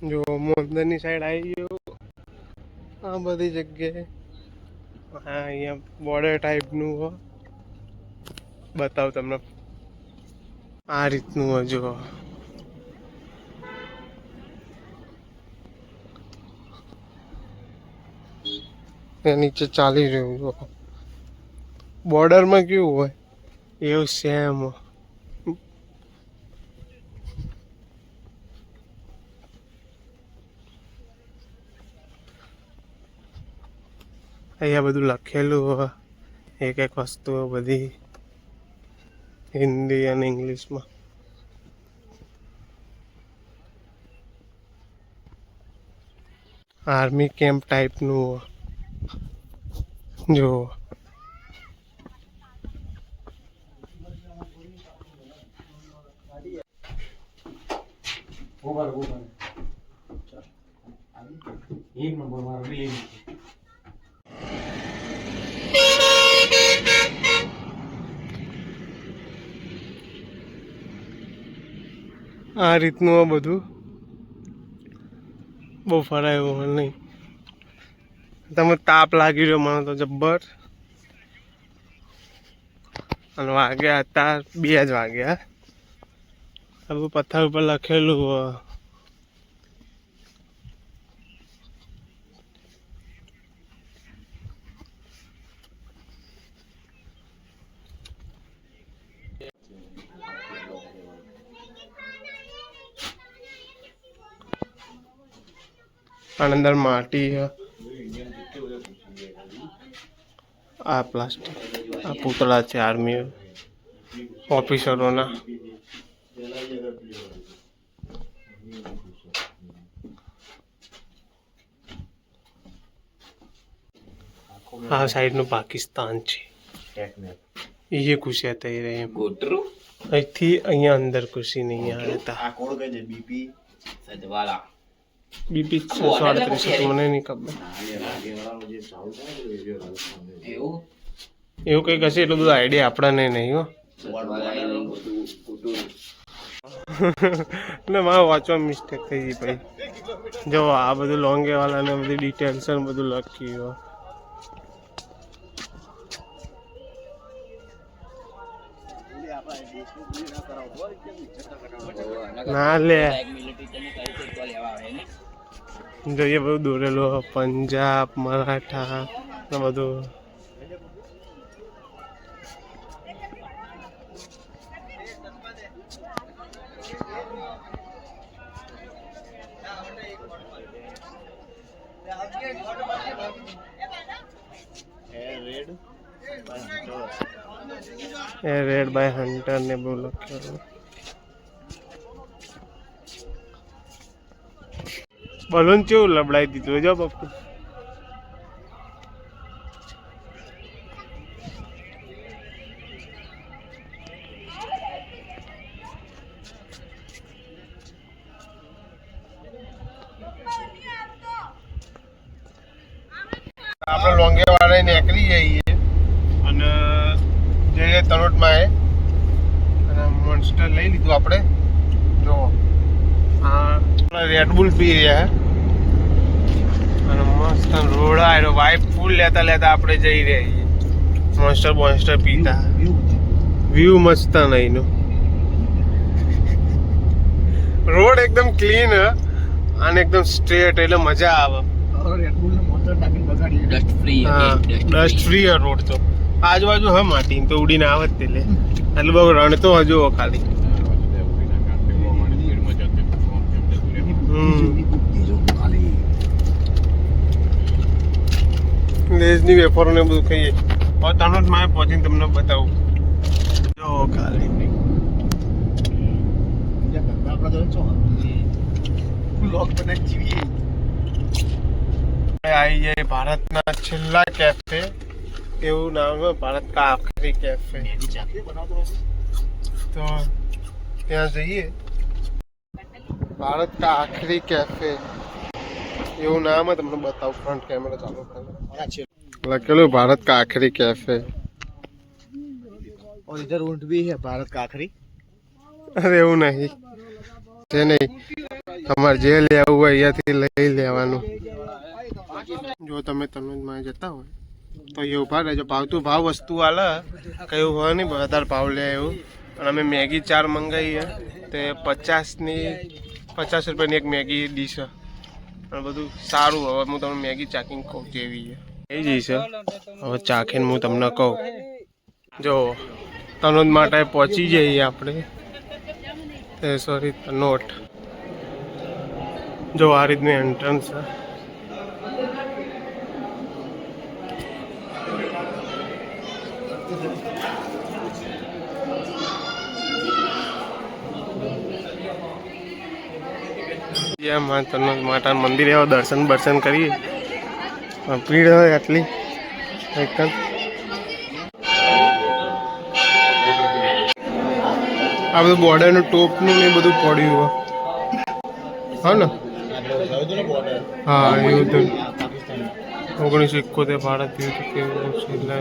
જો મોંદરની સાઈડ આવી ગયો આ બધી જગ્યાએ. હા અહીંયા બોર્ડર ટાઈપનું બતાવું તમને આ રીતનું જો નીચે ચાલી રહ્યું જો બોર્ડરમાં કેવું હોય એવું સેમ. અહીંયા બધું લખેલું હોય એક એક વસ્તુઓ બધી હિન્દી અને ઇંગ્લિશમાં. આર્મી કેમ્પ ટાઈપનું જો આ રીતનું બધું બહુ ફરાય એવું નહીં. તમે તાપ લાગી રહ્યો મને તો જબ્બર. અને વાગ્યા હતા 2 જ વાગ્યા. આ બધું પથ્થર ઉપર લખેલું અંદર માટી આ પ્લાસ્ટિક આ પૂતળા છે આર્મી ઓફિસરોના. આ સાઈડનું પાકિસ્તાન છે. એ ઘૂસ્યા હતા અહીંથી અહીંયા અંદર ઘૂસી નહીં આવ્યા હતા. બીપી 638 મને નહીં ખબર એવું કંઈક હશે. એટલું બધું આઈડિયા આપણને નહીં હો. ને મારે વાંચવા મિસ્ટેક થઈ ગઈ ભાઈ. જો આ બધું લોંગે વાળાને બધી ડિટેલ્સ બધું લખ્યું. ના લે જોઈએ બધું દોરેલું પંજાબ મરાઠા બધું. રેડ બાય હન્ટર ને બહુ લખ્યું. બલૂન કેવું લબડાઈ દીધું જો પપ્પુ. આપણે લોંગે વાળા નીકળી જઈએ અને જઈએ તલોટમાં અને મોન્સ્ટર લઈ લીધું આપણે. જો હા રેડબુલ પી રહ્યા અને મસ્ત રોડ આવ્યો વાઇફ ફૂલ લેતા લેતા આપણે જઈ રહ્યા છીએ મોન્સ્ટર પીતા. વ્યૂ મસ્ત નહીં રોડ એકદમ ક્લીન અને એકદમ સ્ટ્રેટ એટલે મજા આવે. ડસ્ટ ફ્રી રોડ તો આજુબાજુ હા માટી તો ઉડીને આવે જ એટલે એટલે બહુ રણ તો હજુ ખાલી. લેઝની વેફરો ને બધું ખાઈએ. હવે તનોટ માં પહોંચીને તમને બતાવું. જો ખાલી આવી જાય ભારતના છેલ્લા કેફે એવું નામ ભારત કા આખરી કેફે. તો ત્યાં જઈએ. ભારત કા આખરી કેફે એવું નામ તમને બતાવું. ફ્રન્ટ કેમેરા ચાલુ લખેલું भारत का आखिरी कैफे और इधर ऊंट भी है भारत का आखिरी. अरे वो नहीं है नहीं તમારે જે લેવું હોય અહીંયાથી લઈ લેવાનું. જો તમે તનોજમાં જતા હોય તો એ ઉભા રહેજો. ભાવતું ભાવ વસ્તુ આલે કયું હોય નહીં વધારે ભાવ લે એવું. અને અમે મેગી 4 મંગાવી તે 50 રૂપિયાની એક મેગી ડીશ અને બધું સારું. હવે હું તમને મેગી ચાખીને કહું જેવી છે એ જ છે. હવે ચાખીને હું તમને કહું. જો તનોજ માટે પહોંચી જઈએ આપણે. સોરી તનોટ. જો આ રીતનું એન્ટ્રન્સ છે. તનોજ માતાનું મંદિર એવા દર્શન કરીએ. ભીડ હોય આટલી એકદમ. આ બધું બોર્ડરનું ટોપનું ને બધું પડ્યું હા ને. હા એવું તો 1971 ભારત યુદ્ધ કેવું છે એટલે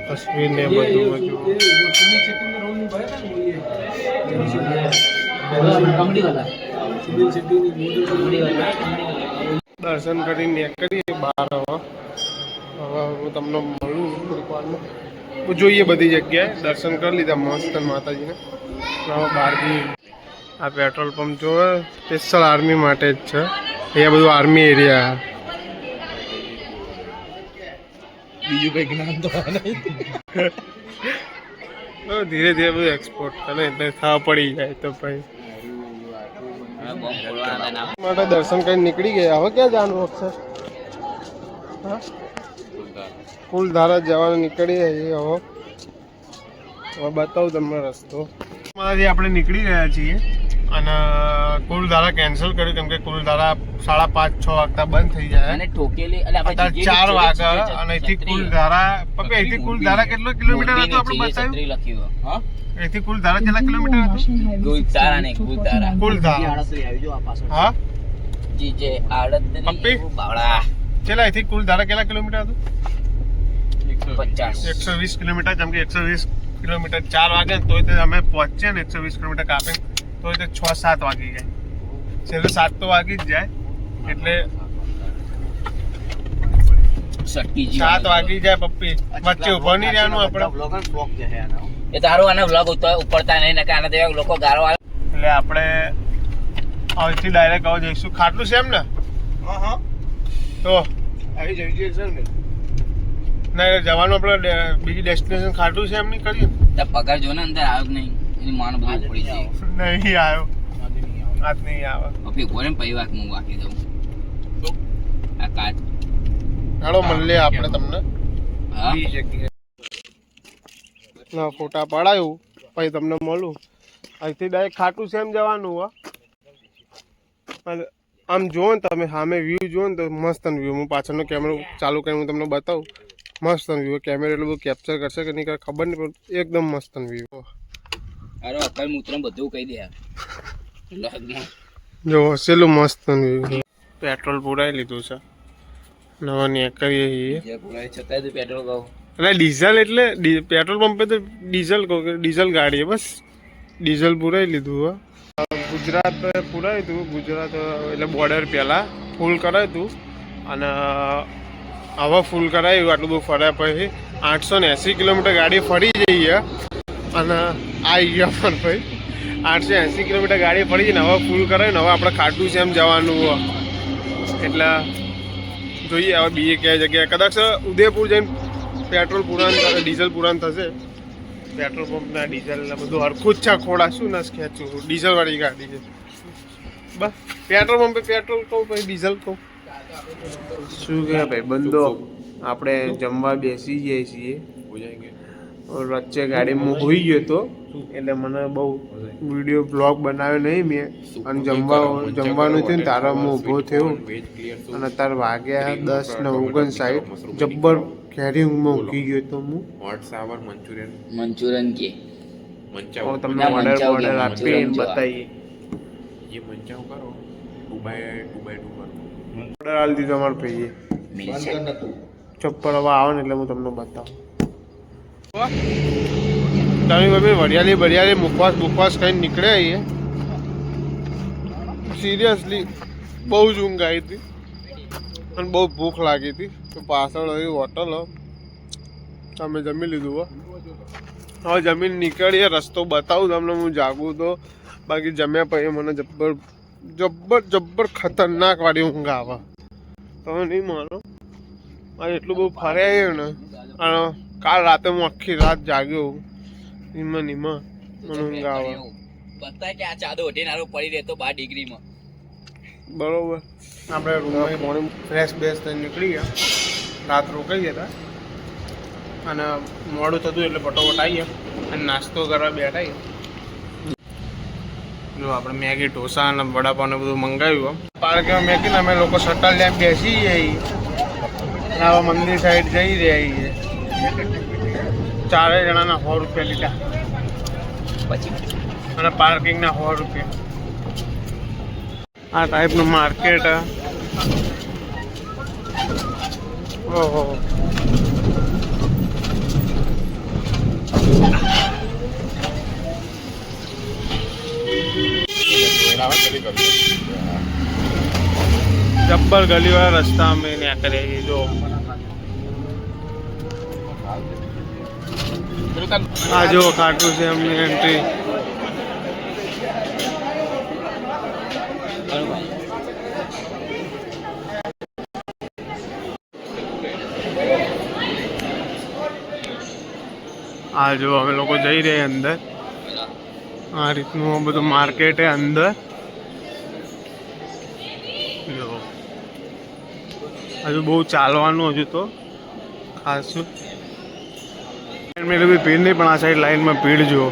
તસવીર ને બધું દર્શન કરીને નીકળીએ બહાર. હવે હું તમને મળું થોડીક વારમાં. જોઈએ બધી જગ્યાએ દર્શન કરી લીધા મસ્ત માતાજીને. હવે બહાર જઈએ. આ પેટ્રોલ પંપ જો સ્પેશિયલ આર્મી માટે જ છે. અહીંયા બધું આર્મી એરિયા. બીજું કંઈક નામ તો ધીરે ધીરે બધું એક્સપોર્ટ કરે એટલે ખાવા પડી જાય તો ભાઈ માટે દર્શન કરીને નીકળી ગયા. હવે ક્યાં જવાનું અક્ષર? હા કુલધારા જવાનું નીકળી જઈએ. હવે બતાવું તમને રસ્તો. માંથી આપણે નીકળી ગયા છીએ અને કુલધારા કેન્સલ કર્યું કેમ કે કુલધારા 5:30-6 વાગતા બંધ થઈ જાય અને ઠોકેલી અત્યારે 4 વાગે. અને અહીંથી કુલધારા પપ્પા અહીંથી કુલધારા કેટલો કિલોમીટર હતું આપણે બતાવ્યું લખ્યું. હા અહીંથી કુલધારા કેટલા કિલોમીટર હતું? કુલધારા ને કુલધારા હા જી જે આડત પપ્પી બાવળા ચલા અહીંથી કુલધારા કેટલા કિલોમીટર હતું? 120 કિલોમીટર. જેમ કે 120 કિલોમીટર 4 વાગે તોય તે અમે પહોંચ્યા ને 120 કિલોમીટર કાપે તોય તે 6-7 વાગી જાય. છેલ્લે 7 તો વાગી જ જાય એટલે 7 વાગી જાય પપ્પી. વચ્ચે ઉભો નહીં રહેવાનું આપણે. એ તારું આને વ્લોગ ઉપડતા નહીં ને કે આના જેવા લોકો ગારો આવે એટલે આપણે અહીંથી ડાયરેક્ટ આવ જઈશું. ખાટલું છે એમ ને? હા તો આવી જઈએ છે ને ના જવાનું આપણે બીજી ડેસ્ટિનેશન ખાટું છે એમ નહીં કરીએ. પગાર જો ને અંદર આવ્યો નહીં એની માન બધું પડી જાય. નહીં આવ્યો આજ નહીં આવે. અભી બોલે પૈ વાત હું વાકી દઉં આ કાચ હાલો મળીએ આપણે તમને બી જગ્યાએ. ના ફોટા પડાયું પછી તમને મળું. અહીંથી ડાયરેક્ટ ખાટું છે એમ જવાનું. આમ જુઓ ને તમે સામે વ્યૂ જુઓ ને તો મસ્ત વ્યૂ. હું પાછળનો કેમેરો ચાલુ કરીને હું તમને બતાવું. મસ્ત વ્યૂ. કેમેરા એટલું બધું કેપ્ચર કરશે કે નહીં કરે ખબર નહીં પણ એકદમ મસ્ત વ્યૂ. અરે અકલ મૂત્ર બધું કહી દે જો છેલ્લું મસ્ત વ્યૂ. પેટ્રોલ પુરાઈ લીધું છે. નવા નીકળીએ છતાં પેટ્રોલ કહું એટલે ડીઝલ એટલે પેટ્રોલ પંપે તો ડીઝલ કહું કે ડીઝલ ગાડી બસ ડીઝલ પુરાઈ લીધું. ગુજરાત પુરાયું હતું. ગુજરાત એટલે બોર્ડર પહેલાં ફૂલ કરાયું હતું અને હવે ફૂલ કરાયું. આટલું બધું ફર્યા પછી 880 કિલોમીટર ગાડી ફરી જઈએ અને આવી ગયા પણ ભાઈ 880 કિલોમીટર ગાડી ફરી જઈને હવે ફૂલ કરાયું ને હવે આપણે ખાટું છે એમ જવાનું. એટલે જોઈએ હવે બીજે ક્યાંય જગ્યાએ કદાચ ઉદયપુર જઈને પેટ્રોલ પુરાણ ડીઝલ પુરાણ થશે. પેટ્રોલ પંપના ડીઝલ બધું હરખું જ છે. ખોડા શું ના ખેંચું ડીઝલવાળી ગાડી છે બસ. પેટ્રોલ પંપે પેટ્રોલ કહું પછી ડીઝલ કહું. શું કહે ભાઈ બંધો આપણે જમવા બેસી જઈએ છીએ. વચ્ચે ગાડીમાં હોઈ ગયો તો એટલે મને બહુ વિડીયો બ્લોગ બનાવ્યો નહીં મેં. અને જમવાનું થયું ને તારા હું ઊભો થયો અને અત્યારે વાગ્યા 10:59. જબ્બર કેરી ઊંઘમાં ઊંઘી ગયો તો હું. મંચુરિયન કે તમને ઓર્ડર આપીને બતાવીએ. ઓર્ડર આપી દીધો અમારે ભાઈએ. ચપ્પલ હવે આવે ને એટલે હું તમને બતાવું. તમે વરિયાળી મુખવાસ કઈ નીકળે આવીએ સિરિયસલી બહુ જ ઊંઘ આવી હતી અને બહુ ભૂખ લાગી હતી. તો પાછળ એવી હોટલ અમે જમી લીધું હો. હવે જમીન નીકળીએ, રસ્તો બતાવું તમને હું જાગું તો. બાકી જમ્યા પછી મને જબ્બર ખતરનાક વાળી ઊંઘ આવે. તમે નહીં માનો, મારે એટલું બહુ ફર્યા ને. અને કાલ રાતે હું આખી રાત જાગ્યો નીમાં મને ઊંઘ આવે. બતાય કે આ ચાદો ઓઢી નારો પડી રહેતો 12 ડિગ્રીમાં. બરોબર. આપણે રૂમમાં ફ્રેશ બેસ થઈને નીકળી ગયા. રાત રોકાઈ ગયા હતા અને મોડું થતું એટલે ફટોફટ આવીએ અને નાસ્તો કરવા બેઠા. જો આપણે મેગી ઢોસા અને વડાપાવ ને બધું મંગાવ્યું. પાર્કમાં મેગીને અમે લોકો શટલ લેમ્પ બેસી જઈએ. આવા મંદિર સાઈડ જઈ રહ્યા છીએ. 4 જણાના 100 રૂપિયા લીધા પછી અને પાર્કિંગના 100 રૂપિયા. આ ટાઈપનું માર્કેટ. ઓહો, જબ્બર ગલીવાળા રસ્તા અમે ત્યાં કરીએ. જો આ જો ખાટું છે એમની એન્ટ્રી. આ જો અમે લોકો જઈ રહ્યા અંદર. આ રીતનું બધું માર્કેટ અંદર. જો હજુ બહુ ચાલવાનું હજુ તો ખાસું. ભીડ નહીં પણ આ સાઈડ લાઈનમાં ભીડ જુઓ.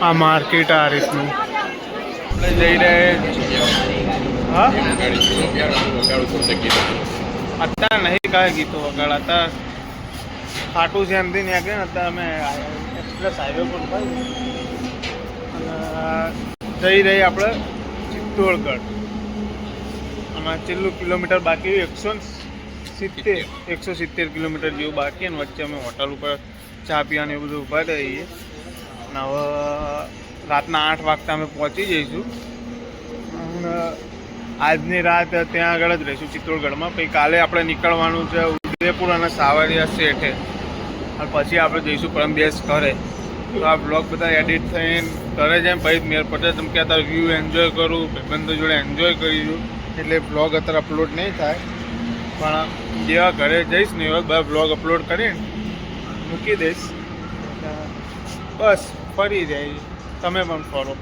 આ માર્કેટ આ રીતનું આપણે જઈ રહ્યા. હા અત્યારે નહીં કાંઈ ગીતો વગાડતા. ખાટું છે એમથી ત્યાં ગયા ને અત્યારે અમે એક્સપ્રેસ હાઈવે પર અને જઈ રહી આપણે ચિત્તોડગઢ. અને છેલ્લું કિલોમીટર બાકી 170 કિલોમીટર જેવું બાકી. અને વચ્ચે અમે હોટલ ઉપર ચા પીવાનું એવું બધું ઊભા રહીએ. અને હવે રાતના 8 વાગતા અમે પહોંચી જઈશું. અને આજની રાત ત્યાં આગળ જ રહીશું ચિત્તોડગઢમાં. પછી કાલે આપણે નીકળવાનું છે ઉદયપુર અને સાવરિયા શેઠે. અને પછી આપણે જઈશું પરમ દિવસ ઘરે. તો આ બ્લોગ બધા એડિટ થઈને ઘરે જાય પછી મેર પડે. તમે કે અત્યારે વ્યૂ એન્જોય કરું, ભાઈબંધો જોડે એન્જોય કરીશું એટલે બ્લોગ અત્યારે અપલોડ નહીં થાય. પણ જેવા ઘરે જઈશ ને એવા બધા બ્લોગ અપલોડ કરીને મૂકી દઈશ. બસ ફરી જાય. તમે પણ ફરો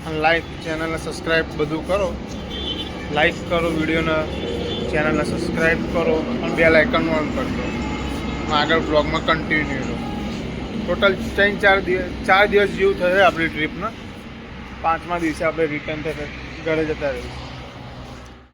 અને લાઈક ચેનલને સબસ્ક્રાઈબ બધું કરો. લાઈક કરો વિડીયોને, ચેનલને સબસ્ક્રાઈબ કરો અને બેલ આઇકન ઓન કરજો. આગળ બ્લોગમાં કન્ટિન્યુ રહો. ટોટલ 4 દિવસ જેવું થશે આપણી ટ્રીપના. 5મા દિવસે આપણે રિટર્ન થશે ઘરે જતા રહીશું.